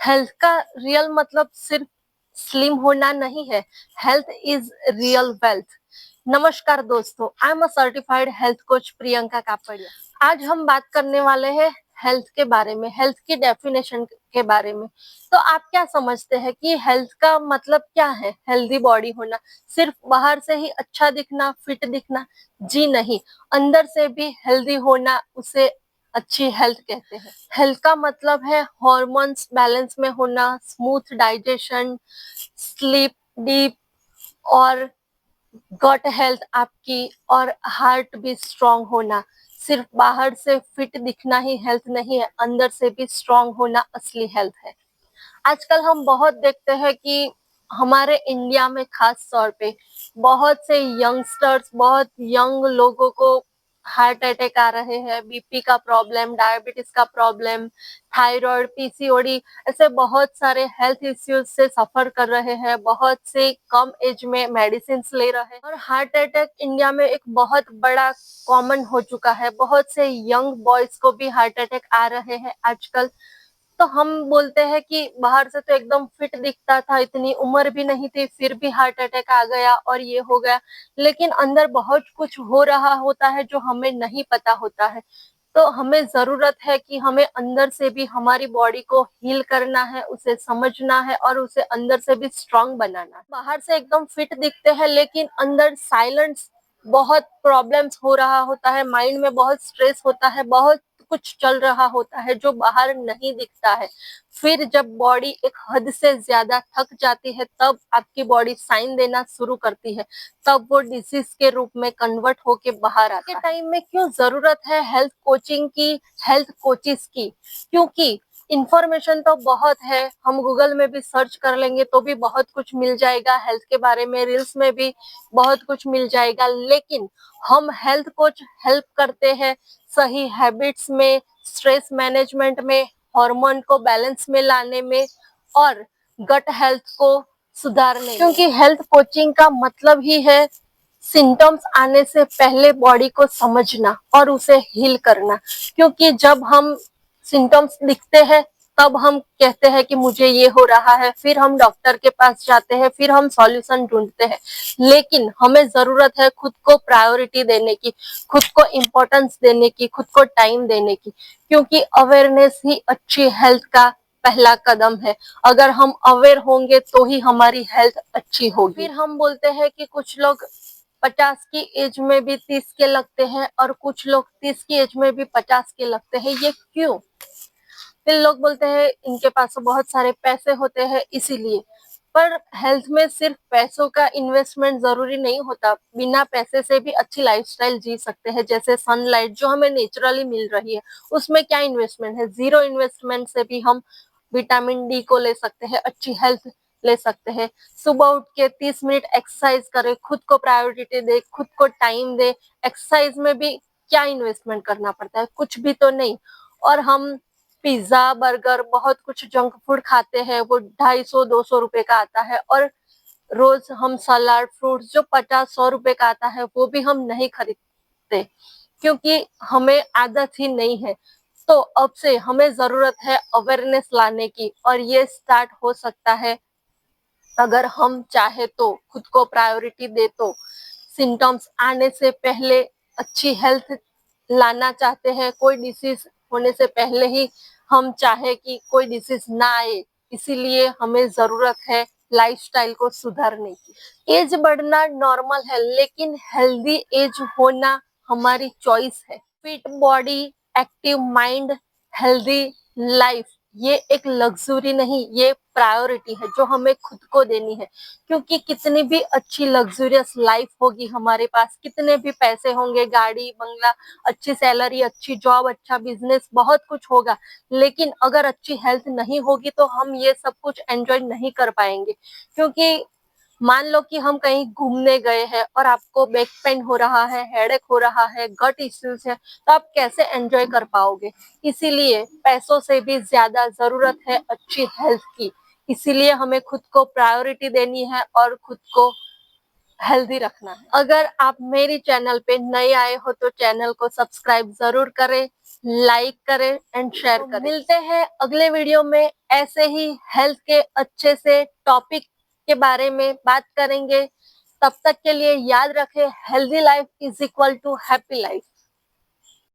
Health का real मतलब सिर्फ स्लिम होना नहीं है। Health is real wealth. नमस्कार दोस्तों, I am a certified health coach Priyanka Kapadia. आज हम बात करने वाले हैं हेल्थ के बारे में, हेल्थ की डेफिनेशन के बारे में। तो आप क्या समझते हैं कि हेल्थ का मतलब क्या है? हेल्दी बॉडी होना, सिर्फ बाहर से ही अच्छा दिखना, फिट दिखना? जी नहीं, अंदर से भी हेल्दी होना, उसे अच्छी हेल्थ कहते हैं। हेल्थ का मतलब है हॉर्मोन्स बैलेंस में होना, स्मूथ डाइजेशन, स्लीप डीप और गट हेल्थ आपकी, और हार्ट भी स्ट्रांग होना। सिर्फ बाहर से फिट दिखना ही हेल्थ नहीं है, अंदर से भी स्ट्रांग होना असली हेल्थ है। आजकल हम बहुत देखते हैं कि हमारे इंडिया में खास तौर पे बहुत से यंगस्टर्स, बहुत यंग लोगों को हार्ट अटैक आ रहे हैं, बीपी का प्रॉब्लम, डायबिटीज का प्रॉब्लम, थायराइड, पीसीओडी, ऐसे बहुत सारे हेल्थ इश्यूज से सफर कर रहे हैं। बहुत से कम एज में मेडिसिन ले रहे हैं और हार्ट अटैक इंडिया में एक बहुत बड़ा कॉमन हो चुका है। बहुत से यंग बॉयज को भी हार्ट अटैक आ रहे हैं आजकल। तो हम बोलते हैं कि बाहर से तो एकदम फिट दिखता था, इतनी उम्र भी नहीं थी, फिर भी हार्ट अटैक आ गया और ये हो गया। लेकिन अंदर बहुत कुछ हो रहा होता है जो हमें नहीं पता होता है। तो हमें जरूरत है कि हमें अंदर से भी हमारी बॉडी को हील करना है, उसे समझना है और उसे अंदर से भी स्ट्रांग बनाना है। बाहर से एकदम फिट दिखते हैं लेकिन अंदर साइलेंस बहुत प्रॉब्लम्स हो रहा होता है, माइंड में बहुत स्ट्रेस होता है, बहुत कुछ चल रहा होता है जो बाहर नहीं दिखता है। फिर जब बॉडी एक हद से ज्यादा थक जाती है तब आपकी बॉडी साइन देना शुरू करती है, तब वो डिसीज के रूप में कन्वर्ट होके बाहर आता है। टाइम में क्यों जरूरत है हेल्थ कोचिंग की, हेल्थ कोचिस की? क्योंकि इंफॉर्मेशन तो बहुत है, हम गूगल में भी सर्च कर लेंगे तो भी बहुत कुछ मिल जाएगा हेल्थ के बारे में, रील्स में भी बहुत कुछ मिल जाएगा। लेकिन हम हेल्थ कोच हेल्प करते हैं सही हैबिट्स में, स्ट्रेस मैनेजमेंट में, हार्मोन को बैलेंस में लाने में और गट हेल्थ को सुधारने में। क्योंकि हेल्थ कोचिंग का मतलब ही है सिम्टम्स आने से पहले बॉडी को समझना और उसे हील करना। क्योंकि जब हम सिम्टम्स दिखते हैं तब हम कहते हैं कि मुझे ये हो रहा है, फिर हम डॉक्टर के पास जाते हैं, फिर हम सॉल्यूशन ढूंढते हैं। लेकिन हमें जरूरत है खुद को प्रायोरिटी देने की, खुद को इम्पोर्टेंस देने की, खुद को टाइम देने की। क्योंकि अवेयरनेस ही अच्छी हेल्थ का पहला कदम है। अगर हम अवेयर होंगे तो ही हमारी हेल्थ अच्छी होगी। फिर हम बोलते हैं कि कुछ लोग 50 की एज में भी 30 के लगते हैं और कुछ लोग 30 की एज में भी 50 के लगते हैं। ये क्यों? फिर लोग बोलते हैं इनके पास तो बहुत सारे पैसे होते हैं इसीलिए। पर हेल्थ में सिर्फ पैसों का इन्वेस्टमेंट जरूरी नहीं होता, बिना पैसे से भी अच्छी लाइफस्टाइल जी सकते हैं। जैसे सनलाइट जो हमें नेचुरली मिल रही है, उसमें क्या इन्वेस्टमेंट है? जीरो इन्वेस्टमेंट से भी हम विटामिन डी को ले सकते हैं, अच्छी हेल्थ ले सकते हैं। सुबह उठ के 30 मिनट एक्सरसाइज करें, खुद को प्रायोरिटी दे, खुद को टाइम दे। एक्सरसाइज में भी क्या इन्वेस्टमेंट करना पड़ता है? कुछ भी तो नहीं। और हम पिज्जा, बर्गर, बहुत कुछ जंक फूड खाते हैं, वो 250-200 रुपए का आता है। और रोज हम सलाद, फ्रूट्स जो 50-100 रुपए का आता है वो भी हम नहीं खरीदते क्योंकि हमें आदत ही नहीं है। तो अब से हमें जरूरत है अवेयरनेस लाने की, और ये स्टार्ट हो सकता है अगर हम चाहे तो, खुद को प्रायोरिटी दे तो। सिम्टम्स आने से पहले अच्छी हेल्थ लाना चाहते हैं, कोई डिसीज होने से पहले ही हम चाहे कि कोई डिसीज ना आए, इसीलिए हमें जरूरत है लाइफस्टाइल को सुधारने की। एज बढ़ना नॉर्मल है लेकिन हेल्दी एज होना हमारी चॉइस है। Fit body, active mind, healthy life, ये एक लग्जरी नहीं, ये प्रायोरिटी है जो हमें खुद को देनी है। क्योंकि कितनी भी अच्छी लग्जरियस लाइफ होगी हमारे पास, कितने भी पैसे होंगे, गाड़ी बंगला, अच्छी सैलरी, अच्छी जॉब, अच्छा बिजनेस, बहुत कुछ होगा, लेकिन अगर अच्छी हेल्थ नहीं होगी तो हम ये सब कुछ एंजॉय नहीं कर पाएंगे। क्योंकि मान लो कि हम कहीं घूमने गए हैं और आपको बैक पेन हो रहा है, हेडेक हो रहा है, गट इश्यूज है, तो आप कैसे एंजॉय कर पाओगे? इसीलिए पैसों से भी ज्यादा जरूरत है अच्छी हेल्थ की। इसीलिए हमें खुद को प्रायोरिटी देनी है और खुद को हेल्दी रखना है। अगर आप मेरी चैनल पे नए आए हो तो चैनल को सब्सक्राइब जरूर करें, लाइक करें एंड शेयर करें। मिलते हैं अगले वीडियो में, ऐसे ही हेल्थ के अच्छे से टॉपिक के बारे में बात करेंगे। तब तक के लिए याद रखें, healthy life is equal to happy life.